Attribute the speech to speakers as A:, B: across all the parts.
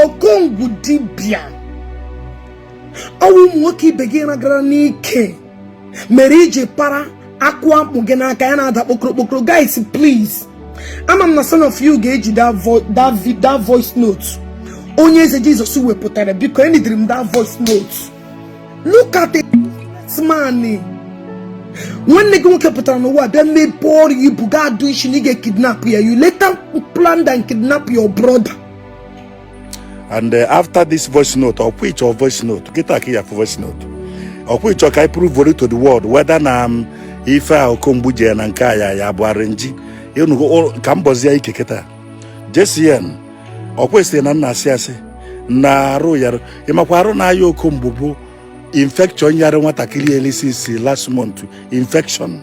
A: Okongwu Dibia. Owu nwoke begina gara n'ike. Mere Jpac akwa mugena kayana da pokro. Guys, please. I'm not some of you gauge that voice note. Onyeze Jesus who put it because any dream that voice note. Look at it, man. When they go put on the word, then they pour you buga do she get kidnap you. You later plan and kidnap your brother.
B: And after this voice note, or which or voice note, get a key for voice note, or which I prove to the world whether if I Okongwu Dibia and Kaya ya Arrangee, you know, Cambozia Ikeketa. JCN, or question and Nasiase, na royal, Imakwaro na yo Okongwu infection yara watakili elisisi last month, infection.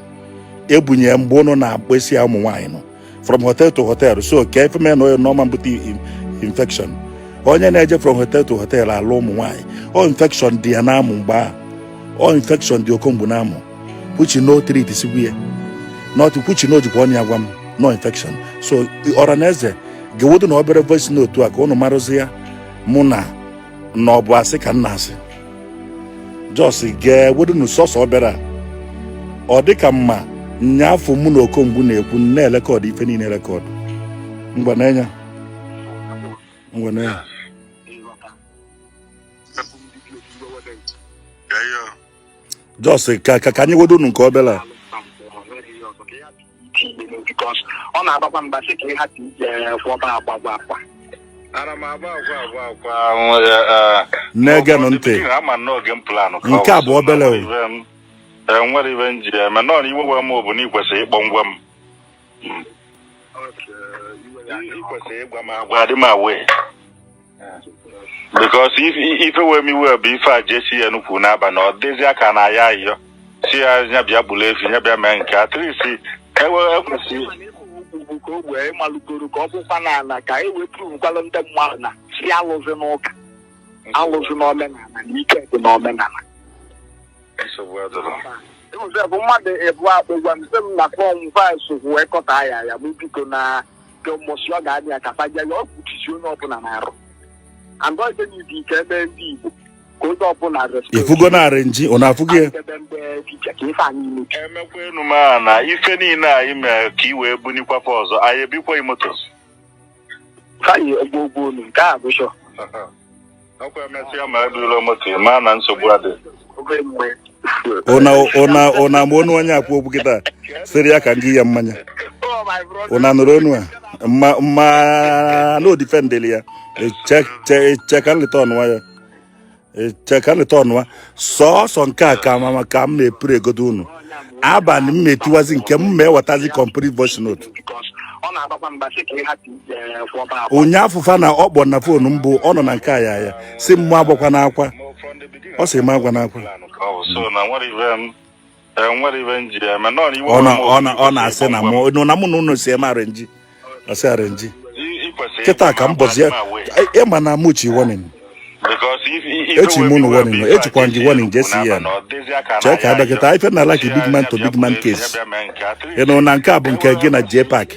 B: Ebunye mbono na bwesi ya mwaino. From hotel to hotel, so careful man or normal booty infection. Onye na-eje from hotel to hotel alụ ụmụ nwanyị or infection dị ya n'amụ mgba or infection dị Okongwu n'amụ which no treat is weird not which no jikwa ọnụ agwa m no infection so Onyeze gewodo na obere voice note a ka ụnụ marụzi ya mụ na ọ bụ asị ka nna asị just gewodo na sọsọ obere a ọ dị ka mma nyaafọ mụ na Okongwu na-ekwu na-elekọdụ ife niile rekọdụ ngwanenya just ka anyị wodo nke obela
C: because on ababa mbasi ka ha ti for ba agba ara ma agba
B: nege no nte
C: ama no game plan
B: nke a bụ obele o
C: nwere ibe nji ma no iwe we ma obu ni kwesị ịkpọ ngwa m ikwesị ịgwa ma agwa dị ma we because if we me we be fa JCN kwu na aba no dezi aka na ya ayo si anya bia bulu efi nya bia men ka at least ewe ekwesi ko we malugoro ko bu fa na ka ewe prove kwalo nde mma na si alụzi n'ụka alụzi n'omenala n'ike dị n'omenala eso bụ adoro ewe bụ mmadụ ebu akpụgwa nsem na form 5 so we kọta ya bụ biko na ke mosio ga anya ka fa ja yo kutisi onye ọbụla na arụ and God said you can be go up on
B: if you go na Arrangee on afugie
C: emekwenu ma na ife niile a ime ka iwe bunikwa fa ọzọ aye bikwa imotos kai ogbogo nu ka abusho akwa emesi ya ma ebulo moto ma na nsogbu ade
B: ona monu anya akwa ogbu kita seri ya ka ngi ya mmanya ona nụrụ onu a ma no defendeli ya check and return wa check and return wa so nke a ka mama ka m na-epure godo unu abalị m metiwazi nke m mee watazi complete voice note onye afụfa na ọkpọ na fonu mbụ ọ nọ na nke a ya si mmụ agbakwa n'akwa ọ sị m agwa n'akwa ọ na-asị na mụ na unu si eme Arrangee asị Arrangee keta ka mbọzi ya ịma na muchi warning echi munu warning echikwa ngi warning JCN check ada keta ife na like big man to big man case na nke a bụ nke gị na Jpac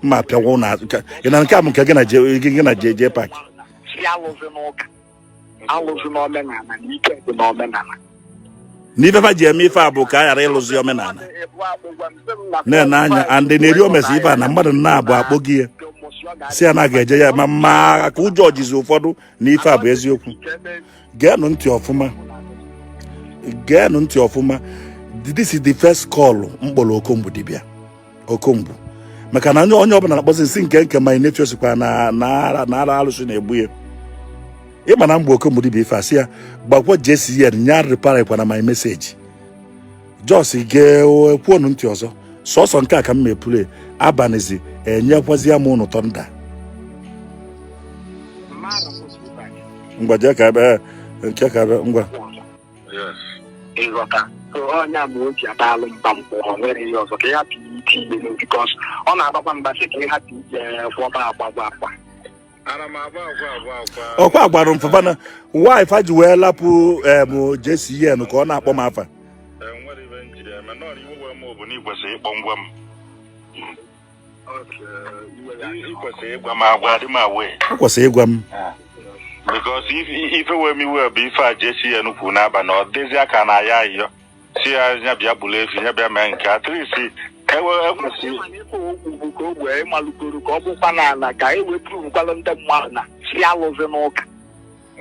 B: ma pịawo na nke a bụ nke gị na Jpac n'ife fa ji eme ife a bụ ka a ghara ịlụzi omenala na-anya and na-eri omesi ife a na mmadụ na-abụ akpọ gị ya si ya na ga-eje ya ma ka ụjọ jizi ụfọdụ na ife a bụ eziokwu geenụ ntị ọfụma this is the first call mkpọrọ Okongwu Dibia Okongwu maka na onye ọbụla na-akpọzi nsị nke ma nephew sikwa na ara alụsị na-egbu ya ịma na mgbe Okongwu Dibia ife asị ya gbakwa JCN nya reply kwa na my message just kwuonu ntị ọzọ sọsọ nke a ka m mepụrụ abanizi enyekwazi m unu tonda ngwa je ka ebe nke ka ngwa
C: yes ịghọta onye bụ oji abalụ mbampo nwere ihe ọzọ ka ya piti ile because ọ na-agbakwa mbasị ka ha ti fọba agba
B: ọkwa agbarụ mfaba na wife aji wee lapụ JCN ka ọ na-akpọ m afa
C: nwere ibe njide ma nọ iwu wee m obu n'igwesị ịkpọ ngwa m ikwesị ịgwa m agwa dị m awe
B: kwesị ịgwa m
C: ife wee miwe bụ ife a JCN kwuru n'abalị na ọ dịzi aka na ya ayọ si ya nya bịa gburu efi nya bịa mee nke atrisi ekwesị ka ogbe ịmalụgoro ka ọ bụkwa n'ala ka e wepụrụkwala ndị mmadụ na si alụzi n'ụka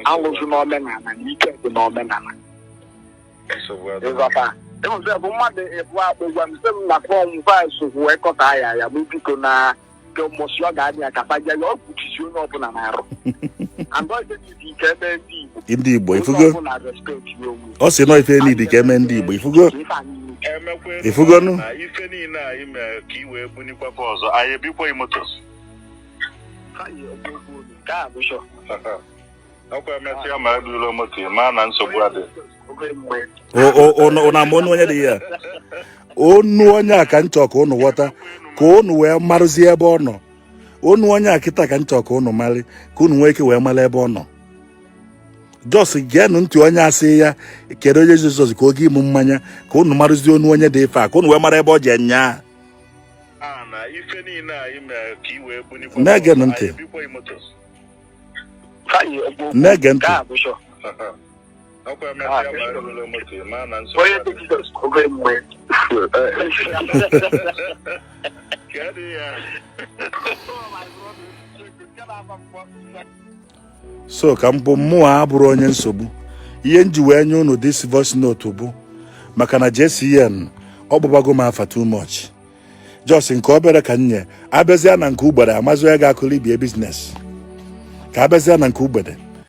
C: alụzi n'omenala na ike dị n'omenala enwezi bụ mmadụ ebu akpụgwa mse m na fọm vaịs wee kọta ya bụ biko na ụmụsị ọ ga-adị ya kapaja ya ọ kpuchisi onye ọbụla na-arụ
B: ndị Igbo ifugo ọ sị nọ ife niile ka eme ndị Igbo ifugonu
C: ife niile a ime ka i wee bunikwafe ọzọ anyị ebikwa motos ọkwa emesịa ma ebilo moto ma na nsogbu adị
B: ụna ma onu onye dị ya onu onye a ka nchọ ka unu ghọta ka unu wee marụzie ebe ọ nọ onu onye a kịta ka nchọ ka unu marị ka unu nwee ike wee mara ebe ọ nọ jos geenụ ntị onye asị ya kedu onye Jizọs ka oge ịmụ mmanya ka unu marụzie onu onye dị ife a ka unu wee mara ebe ọ je nya na-ege ntị na-ege ntị so ka mbụ mmụọ abụrụ onye nsogbu ihe nji wee nye unu this voice note bụ maka na JCN ọ gbụbago m afa too much just nke obere ka nye abịazịa na nke ugbede amazụ ya ga-akụli bie biznes ka abịazịa na nke ugbede